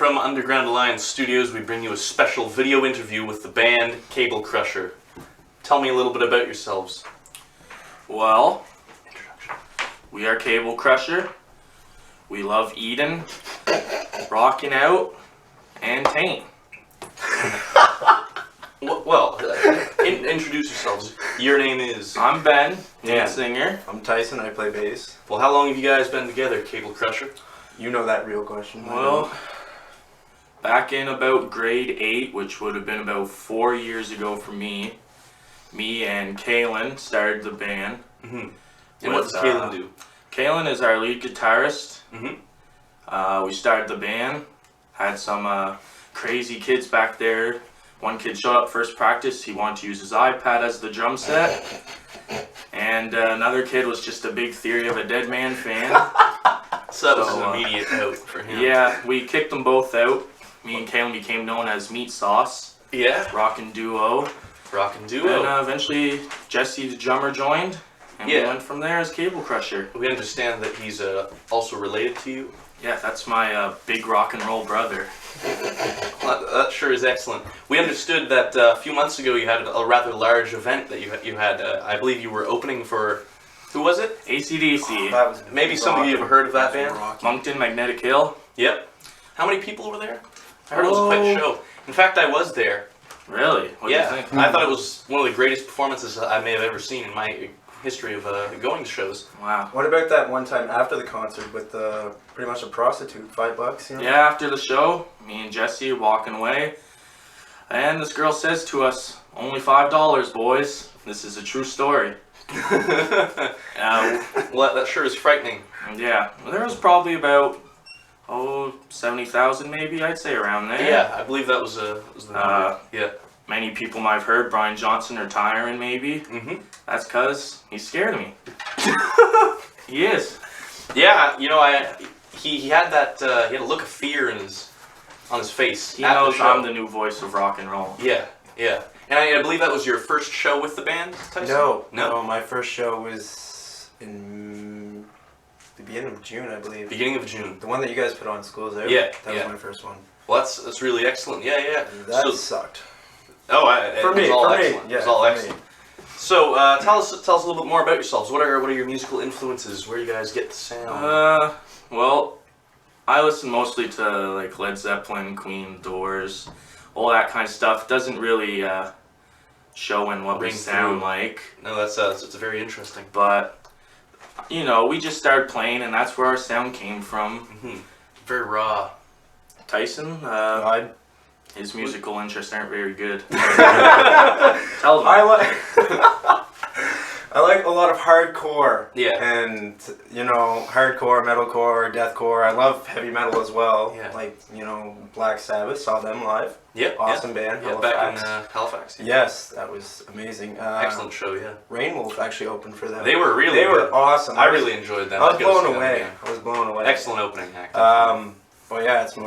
from Underground Alliance Studios, we bring you a special video interview with the band Cable Crusher. Tell me a little bit about yourselves. Well, we are Cable Crusher. We love eating, rocking out, and taint. Well, introduce yourselves. Your name is? I'm Ben, lead singer. I'm Tyson, I play bass. Well, how long have you guys been together, Cable Crusher? You know that real question. Well, back in about grade 8, which would have been about 4 years ago for me and Kaylin started the band. Mm-hmm. And what does Kaylin do? Kaylin is our lead guitarist. Mm-hmm. We started the band, had some crazy kids back there. One kid showed up first practice, he wanted to use his iPad as the drum set. And another kid was just a big Theory of a Dead Man fan. So that was an immediate out for him. Yeah, we kicked them both out. Me and Kaylin became known as Meat Sauce. Yeah. Rockin' duo. Rockin' duo. And eventually Jesse the drummer joined. And we went from there as Cable Crusher. We understand that he's also related to you. Yeah, that's my big rock and roll brother. That sure is excellent. We understood that a few months ago you had a rather large event that you had. I believe you were opening for, who was it? AC/DC. Maybe some of you have heard of that band. Moncton Magnetic Hill. Yep. How many people were there? I heard it was quite a show. In fact, I was there. Really? What do you think? I thought it was one of the greatest performances I may have ever seen in my history of going to shows. Wow. What about that one time after the concert with pretty much a prostitute, $5, you know? Yeah, after the show, me and Jesse are walking away, and this girl says to us, "Only $5, boys. This is a true story." Well, that sure is frightening. Yeah, well, there was probably about 70,000 maybe, I'd say, around there. Yeah, I believe that was the number. Yeah. Many people might have heard Brian Johnson retiring maybe. Mm-hmm. That's because he's scared of me. He is. Yeah, you know, he had that he had a look of fear on his face. He knows I'm the new voice of rock and roll. Yeah, yeah. And I believe that was your first show with the band, Tyson? No, my first show was in the beginning of June, I believe. Beginning of June. The one that you guys put on Schools Out? Yeah, That was my first one. Well, that's really excellent. Yeah. That sucked. Oh, it was all excellent. Yeah, it was all excellent. So, tell us a little bit more about yourselves. What are your musical influences? Where you guys get the sound? Well, I listen mostly to like Led Zeppelin, Queen, Doors, all that kind of stuff. Doesn't really show in what we sound like. No, it's very interesting. But you know, we just started playing, and that's where our sound came from. Mm-hmm. Very raw. Tyson, his musical interests aren't very good. Tell them. I like a lot of hardcore. Yeah. And, you know, hardcore, metalcore, deathcore. I love heavy metal as well. Yeah. Like, you know, Black Sabbath. Saw them live. Yep. Awesome band. Yeah, back in Halifax. Yes, that was amazing. Excellent show, yeah. Rainwolf actually opened for them. They were really They good. were awesome. I really enjoyed them. I was blown away. I was blown away. Excellent opening act. Well, yeah, it's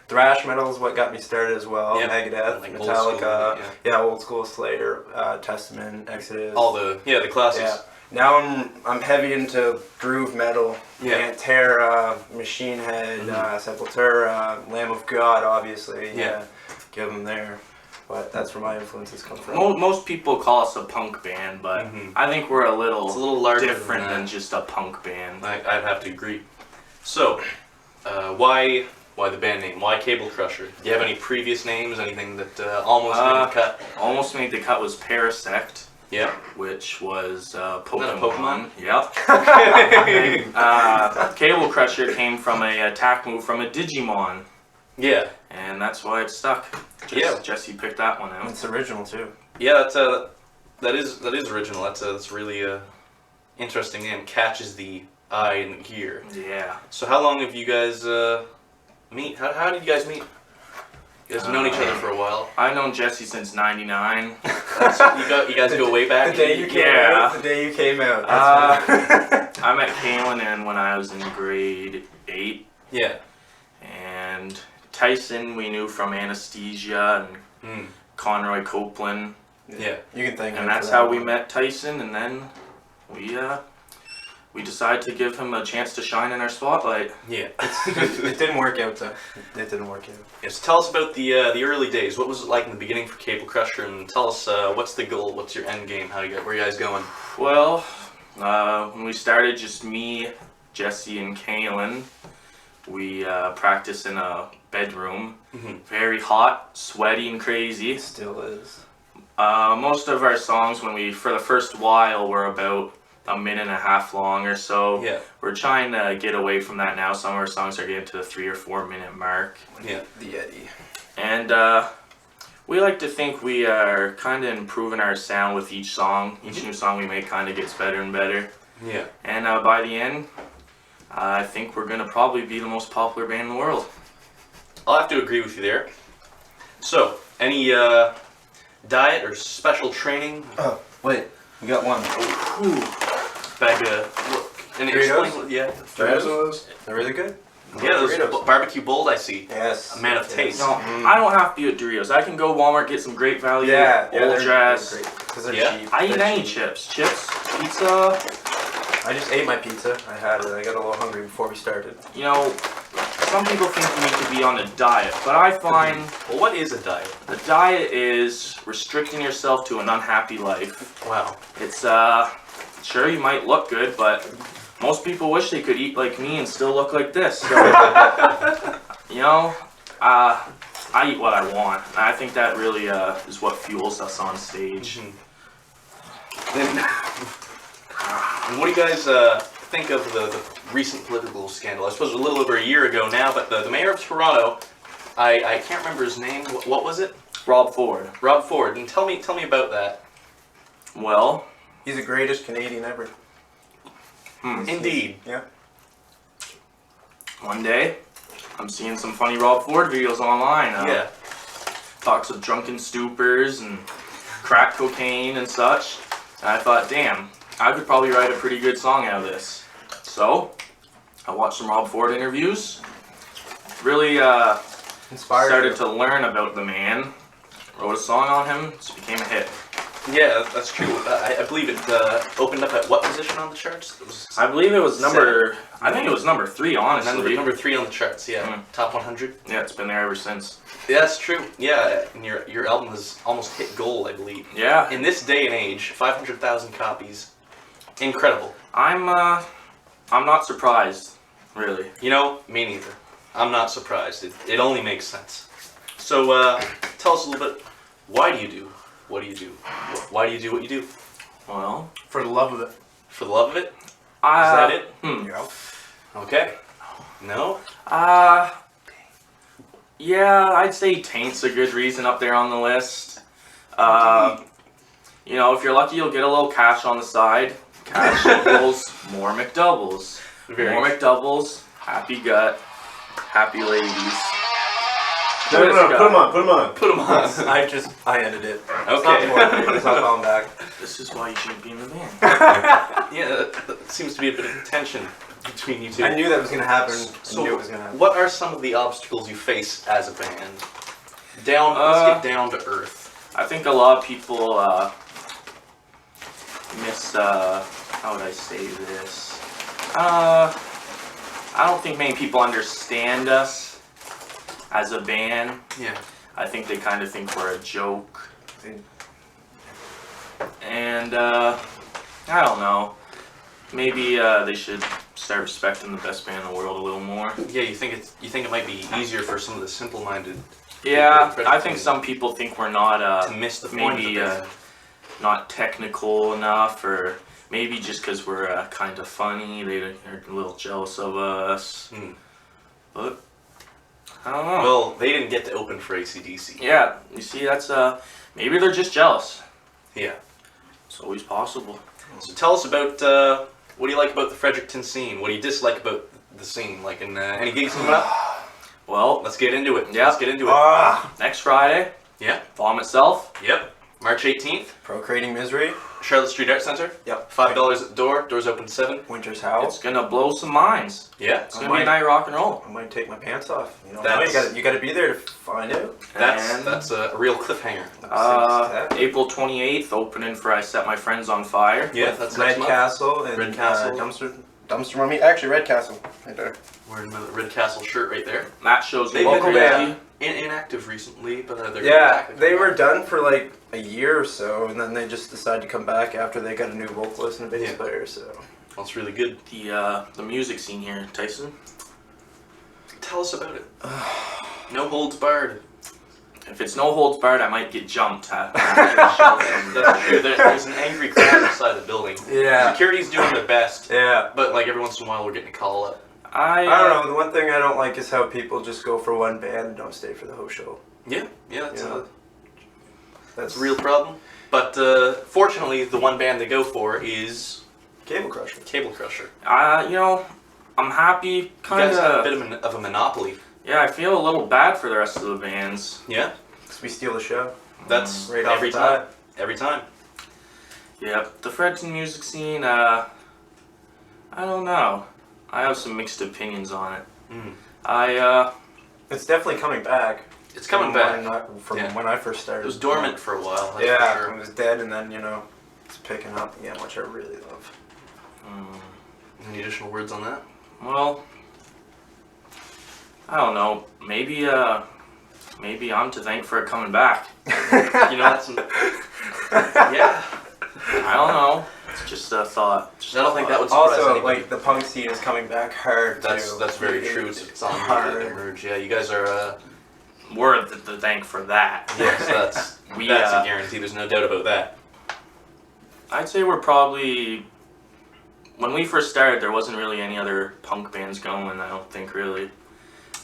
thrash metal is what got me started as well. Yep. Megadeth, like Metallica, old school, old school Slayer, Testament, Exodus. All the classics. Yeah. Now I'm heavy into groove metal. Yeah. Pantera, Machine Head, Sepultura, Lamb of God, obviously. Yeah. Give them there. But that's where my influences come from. Most people call us a punk band, but I think we're a little larger different than just a punk band. I'd have to agree. So, why the band name? Why Cable Crusher? Do you have any previous names? Anything that almost made the cut? Almost made the cut was Parasect. Yeah. Which was Pokemon. Isn't that a Pokemon? Yep. Cable Crusher came from a attack move from a Digimon. Yeah. And that's why it stuck. Jesse picked that one out. It's original too. Yeah, that is original. That's really interesting name. Catches the eye and the ear. Yeah. So how long have you guys meet? How did you guys meet? You guys have known each other for a while. I've known Jesse since '99. You guys go way back. The day you came out. The day you came out. I met Kaylin when I was in grade 8. Yeah. And Tyson we knew from Anesthesia and Conroy Copeland. Yeah. You can thank him. And that's how we met Tyson, and then we we decided to give him a chance to shine in our spotlight. Yeah. It didn't work out though. It didn't work out. Yes. Tell us about the early days. What was it like in the beginning for Cable Crusher, and tell us what's the goal? What's your end game? Where are you guys going? Well, when we started, just me, Jesse, and Kaylin, we practiced in a bedroom. Very hot, sweaty, and crazy. It still is. Most of our songs, for the first while, were about a minute and a half long or so. Yeah. We're trying to get away from that now. Some of our songs are getting to the 3 or 4 minute mark. Yeah. The Yeti. And we like to think we are kind of improving our sound with each song. Each new song we make kind of gets better and better. Yeah. And by the end, I think we're going to probably be the most popular band in the world. I'll have to agree with you there. So, any diet or special training? Oh, wait. We got one. Ooh. Bag of... And Doritos? explain, yeah. Doritos? They're really good. Yeah, those Doritos. barbecue bold, I see. Yes. A man of taste. No, I don't have to be at Doritos. I can go Walmart, get some great value, Yeah, old jazz. they're great. Because they're Yeah. cheap. I eat They're any cheap. chips. Chips, pizza. I just ate my pizza. I had it. I got a little hungry before we started. You know, some people think you need to be on a diet, but I find Well, what is a diet? a diet is restricting yourself to an unhappy life. Wow. It's, sure, you might look good, but most people wish they could eat like me and still look like this. So, you know, I eat what I want. And I think that really is what fuels us on stage. And what do you guys think of the recent political scandal? I suppose a little over a year ago now, but the mayor of Toronto, I can't remember his name. What was it? Rob Ford. Rob Ford. And tell me about that. Well, He's the greatest Canadian ever. Indeed. Yeah. one day, I'm seeing some funny Rob Ford videos online. Yeah. Talks of drunken stupors and crack cocaine and such. And I thought, damn, I could probably write a pretty good song out of this. So, I watched some Rob Ford interviews. Really Inspired. started to learn about the man. Wrote a song on him. It became a hit. Yeah, that's true. I believe it opened up at what position on the charts? It was I believe it was I think it was number 3, honestly. number 3 on the charts, yeah. Mm. Top 100. Yeah, it's been there ever since. Yeah, that's true. Yeah, and your album has almost hit gold, I believe. Yeah. In this day and age, 500,000 copies. Incredible. I'm not surprised, really. You know, me neither. I'm not surprised. It only makes sense. So, tell us a little bit, why do you do what do you do? Why do you do what you do? Well, For the love of it. For the love of it? Is that it? Yeah. Okay. No? Yeah, I'd say taint's a good reason up there on the list. You know, if you're lucky, you'll get a little cash on the side. Cash equals more McDoubles. More McDoubles, happy gut, happy ladies. No, put him on. Put him on. Put them on. I ended it. Okay. It's not calling back. This is why you shouldn't be in the band. Yeah, that seems to be a bit of tension between you two. I knew that was gonna happen. So, I knew it was gonna happen. what are some of the obstacles you face as a band? Let's get down to earth. I think a lot of people miss, how would I say this? I don't think many people understand us as a band. Yeah. I think they kind of think we're a joke. And, I don't know. Maybe they should start respecting the best band in the world a little more. Yeah, you think it might be easier for some of the simple-minded Yeah, people I think some people think we're not, to miss the point maybe of it. not technical enough, or maybe just because we're kind of funny, they're a little jealous of us. But I don't know. Well, they didn't get to open for AC/DC. Yeah, you see, that's maybe they're just jealous. Yeah. It's always possible. So tell us about what do you like about the Fredericton scene? What do you dislike about the scene? Like in any gigs coming up? Well, Let's get into it. Yeah. Let's get into it. next Friday, Yeah. Vomit Self, Yep. March 18th, Procreating Misery. Charlotte Street Art Center. Yep. $5 at the door. Doors open 7. Winter's Howl. It's gonna blow some minds. Yeah. It's gonna be a night of rock and roll. I might take my pants off. You know, That's- you gotta be there to find out. That's a real cliffhanger. April 28th, opening for I Set My Friends on Fire. Yeah, that's Red next month. Castle and Red Castle. Dumpster Mummy. Actually, Red Castle right there. Wearing the Red Castle shirt right there. That show's They've local been band. inactive recently, but they're Yeah, back. they were done for like a year or so, and then they just decided to come back after they got a new vocalist and a bass Yeah. player. So That's really good. The music scene here, Tyson. Tell us about it. No holds barred. If it's no holds barred, I might get jumped. That's true. There's an angry crowd outside the building. yeah, Security's doing their best, yeah. but like every once in a while we're getting a call up. I don't know. The one thing I don't like is how people just go for one band and don't stay for the whole show. Yeah, that's Yeah. that's a real problem. But fortunately, the one band they go for is Cable Crusher. Cable Crusher. I'm happy. You guys have a bit Kinda. of a monopoly. Yeah, I feel a little bad for the rest of the bands. Yeah, Because we steal the show. that's Right off every the time. bat. Every time. Yeah, the Fredericton music scene. I don't know. I have some mixed opinions on it. Mm. It's definitely coming back. It's coming back. From Yeah. when I first started. It was dormant for a while. That's Yeah, for sure. it was dead, and then it's picking up again, which I really love. Any additional words on that? Well, I don't know. Maybe I'm to thank for it coming back. You know, that's yeah. I don't know. It's just a thought. I don't think that would surprise Also, anybody. like the punk scene is coming back hard too. That's very true. It's on hard. the merge. Yeah, you guys are. We're the thank for that. Yes, that's We, that's a guarantee. There's no doubt about that. I'd say we're probably. When we first started, there wasn't really any other punk bands going. I don't think really.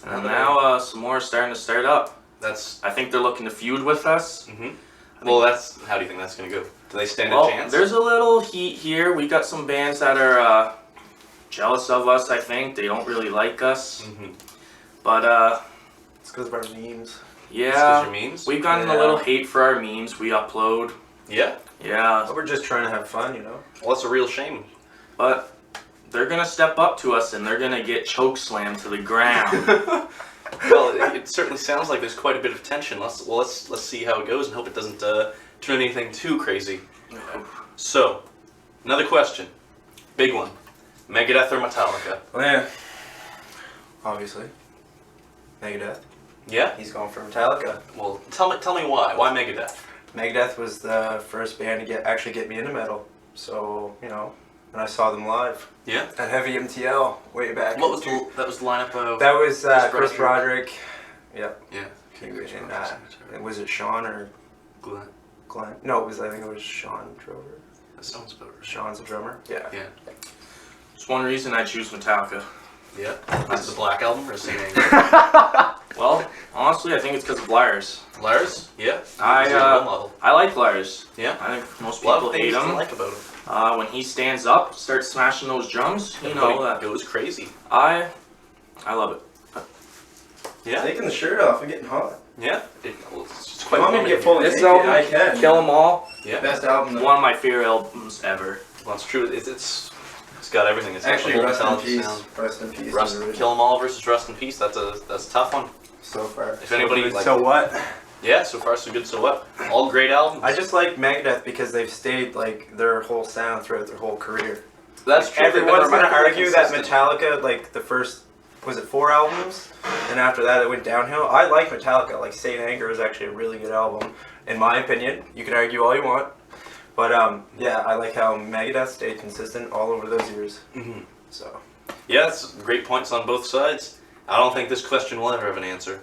And now some more are starting to start up. That's. I think they're looking to feud with us. Well, that's. How do you think that's gonna go? Do they stand Well, a chance? there's a little heat here. We got some bands that are jealous of us. I think they don't really like us. But It's because of our memes. yeah, your memes. we've gotten a little hate for our memes we upload. Yeah. Yeah, We're just trying to have fun, Well, that's a real shame. but they're gonna step up to us and they're gonna get choke slammed to the ground. Well, it certainly sounds like there's quite a bit of tension. Let's see how it goes and hope it doesn't turn anything too crazy. So, another question, big one: Megadeth or Metallica? Well, yeah. Obviously. Megadeth. Yeah. He's going for Metallica. Well, tell me why? Why Megadeth? Megadeth was the first band to actually get me into metal. So, and I saw them live Yeah. at Heavy MTL way back. What was that was the lineup of? That was Chris Chris Roderick. Yep. Yeah. And, was it Sean or Glenn. Glenn? No, I think it was Sean Drover. That sounds about right. Sean's a drummer. Yeah. Yeah. It's one reason I choose Metallica. Yeah. Is it the Black Album or Singing? Well, honestly, I think it's because of Lars. Lars? Yeah. I, He's a role model. I like Lars. Yeah. I think most A lot people of hate things to him. like about him. When he stands up, starts smashing those drums, Everybody that goes crazy. I love it. Yeah. Taking the shirt off and getting hot. Yeah. It's If quite you want me to warm get in fully here. This naked, album, I can. Kill 'Em All, Yeah. Best album. one of my favorite albums ever. Well, it's true. It's got everything. It's got Actually, the whole rest in metallic peace. sound. Rest in peace. Rust, Kill 'Em All versus Rust in Peace. That's a tough one. So far. If anybody like, So what? yeah, so far so good. So what? All great albums. I just like Megadeth because they've stayed like their whole sound throughout their whole career. That's true. They've been Everyone's gonna remarkably argue that consistent. Metallica, like the first, was it 4 albums, and after that it went downhill. I like Metallica. Like Saint Anger is actually a really good album, in my opinion. You can argue all you want, but yeah, I like how Megadeth stayed consistent all over those years. So. Yeah, that's great points on both sides. I don't think this question will ever have an answer.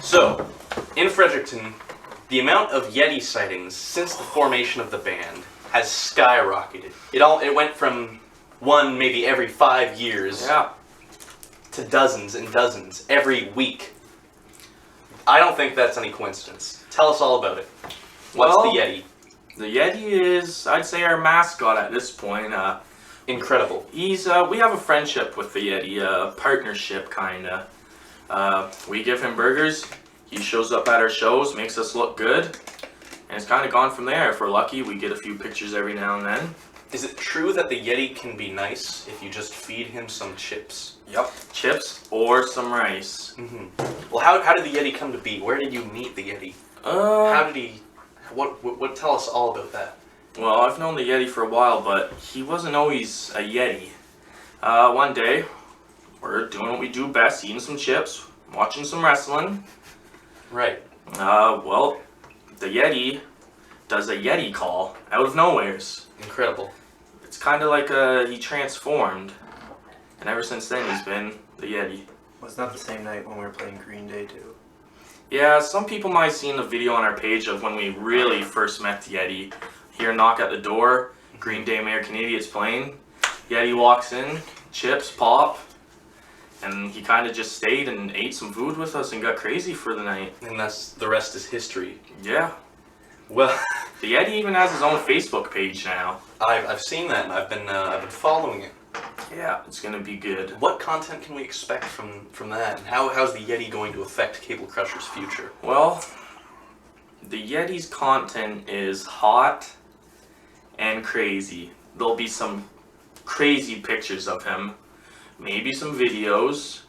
So, in Fredericton, the amount of Yeti sightings since the formation of the band has skyrocketed. It went from one maybe every 5 years Yeah. to dozens and dozens every week. I don't think that's any coincidence. Tell us all about it. What's Well, the Yeti? The Yeti is, I'd say, our mascot at this point. Incredible. He's we have a friendship with the Yeti, a partnership kinda. We give him burgers. He shows up at our shows, makes us look good, And it's kind of gone from there. If we're lucky, we get a few pictures every now and then. Is it true that the Yeti can be nice if you just feed him some chips? Yep. Chips or some rice. Well, how did the Yeti come to be? Where did you meet the Yeti? How did he? What? Tell us all about that. Well, I've known the Yeti for a while, but he wasn't always a Yeti. One day, we're doing what we do best, eating some chips, watching some wrestling. Right. Well, the Yeti does a Yeti call out of nowheres. Incredible. It's kind of like he transformed, and ever since then he's been the Yeti. Was that the same night when we were playing Green Day too? Yeah, some people might have seen the video on our page of when we really first met the Yeti. Hear a knock at the door, Green Day American Idiot's playing. Yeti walks in, chips pop, and he kind of just stayed and ate some food with us and got crazy for the night. And the rest is history. Yeah. Well, The Yeti even has his own Facebook page now. I've seen that and I've been following it. Yeah, it's gonna be good. What content can we expect from that? And how's the Yeti going to affect Cable Crusher's future? Well, the Yeti's content is hot and crazy. There'll be some crazy pictures of him, maybe some videos,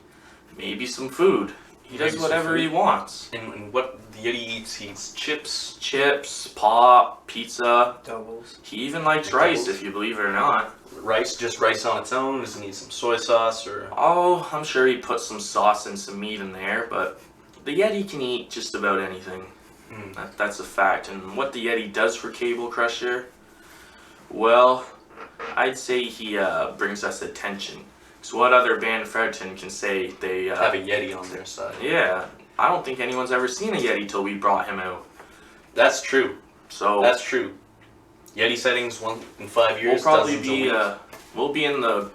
maybe some food. He does Maybe some whatever food. he wants. And what the Yeti eats, he eats chips. Chips, pop, pizza. Doubles. He even likes Like rice, doubles? if you believe it or not. Rice, just rice on its own? Does it need some soy sauce or? Oh, I'm sure he puts some sauce and some meat in there, but the Yeti can eat just about anything. That's a fact. And what the Yeti does for Cable Crusher, well, I'd say he brings us attention. So what other band in Fredericton can say they Have a Yeti on their side. Yeah, I don't think anyone's ever seen a Yeti till we brought him out. That's true. So That's true. Yeti Sightings in 5 years. we'll probably dozens a be week. we'll be in the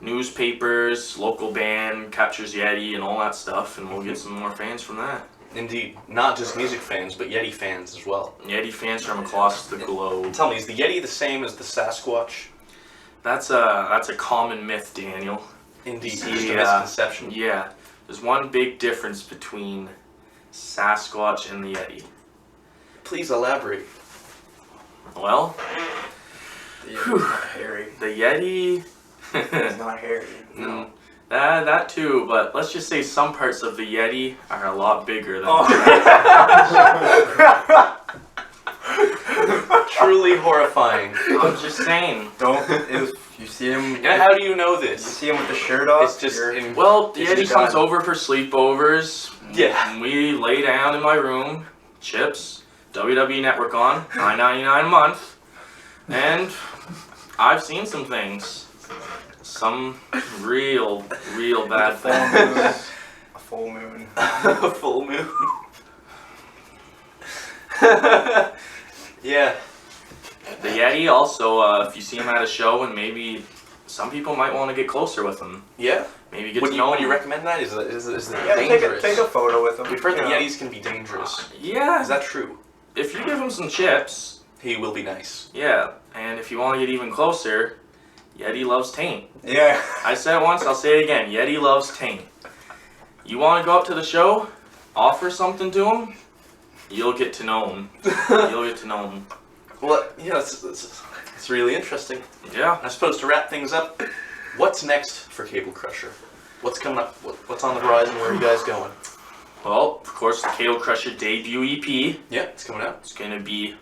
newspapers, local band captures Yeti and all that stuff, and we'll get some more fans from that. Indeed, not just music fans, but Yeti fans as well. Yeti fans from across the globe. Tell me, is the Yeti the same as the Sasquatch? That's a common myth, Daniel. Indeed, See, just a misconception. Yeah, there's one big difference between Sasquatch and the Yeti. Please elaborate. Well, The Yeti's not hairy. the Yeti. It's not hairy. No. That too, but let's just say some parts of the Yeti are a lot bigger than Truly horrifying. I'm just saying. Don't. If you see him. Yeah, how do you know You this? see him with the shirt off. It's just you're- Well, the It's Yeti done. comes over for sleepovers. Yeah. And we lay down in my room, chips, WWE Network on, $9.99 a month, and I've seen some things. Some real bad things. A full moon. A full moon. Yeah. The Yeti also, if you see him at a show, and maybe some people might want to get closer with him. Yeah. Maybe get Would to you, know would you him. recommend that? Is it Yeah, dangerous? take a photo with him. We've heard you the know. Yetis can be dangerous. Yeah, Is that true? if you give him some chips, He will be nice. yeah. And if you want to get even closer, Yeti loves taint. Yeah. I said it once, I'll say it again. Yeti loves taint. You want to go up to the show, offer something to him, you'll get to know him. You'll get to know him. Well, yeah, it's really interesting. Yeah. I suppose to wrap things up, what's next for Cable Crusher? What's coming up? What's on the horizon? Where are you guys going? Well, of course, the Cable Crusher debut EP. Yeah, it's coming out. It's gonna be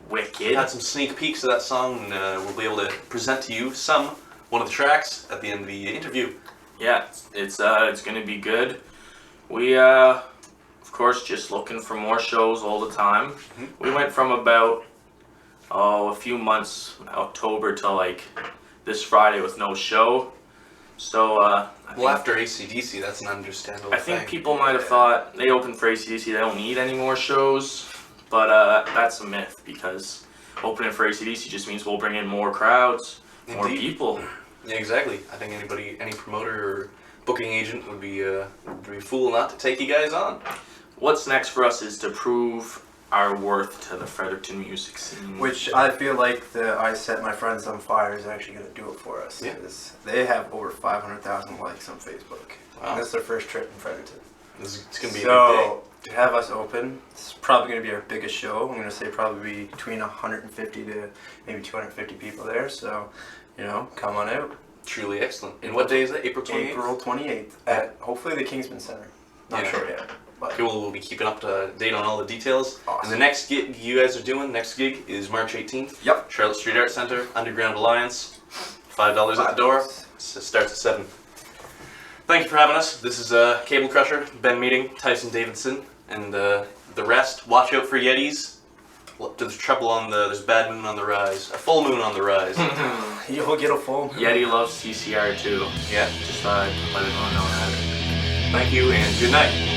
We wicked. had some sneak peeks of that song, and we'll be able to present to you one of the tracks at the end of the interview. Yeah, it's gonna be good. We of course just looking for more shows all the time. We went from about a few months, October, to like this Friday with no show. So Well, after AC/DC, that's an understandable I think thing. people might have thought they opened for AC/DC, they don't need any more shows, but that's a myth because opening for AC/DC just means we'll bring in more crowds, more Indeed. people. Yeah, exactly. I think any promoter or booking agent would be fool not to take you guys on. What's next for us is to prove our worth to the Fredericton music scene. Which I feel like the I Set My Friends on Fire is actually going to do it for us. Yeah. 'Cause they have over 500,000 likes on Facebook. Wow. And that's their first trip in Fredericton. It's going to be a big day. So to have us open. It's probably going to be our biggest show. I'm going to say probably between 150 to maybe 250 people there. So, come on out. Truly excellent. And what day is it? April 28th? April 28th at hopefully the Kingsman Center. Not sure yet. But Cool. We'll be keeping up to date on all the details. Awesome. And the next gig you guys are doing, next gig is March 18th. Yep. Charlotte Street Art Center, Underground Alliance. $5 at the door. It starts at 7. Thank you for having us. This is Cable Crusher, Ben Meeting, Tyson Davidson, and the rest. Watch out for Yetis. There's trouble there's a bad moon on the rise. A full moon on the rise. You'll get a full. Yeti loves CCR too. Yeah. Just let everyone know that. Thank you and good night.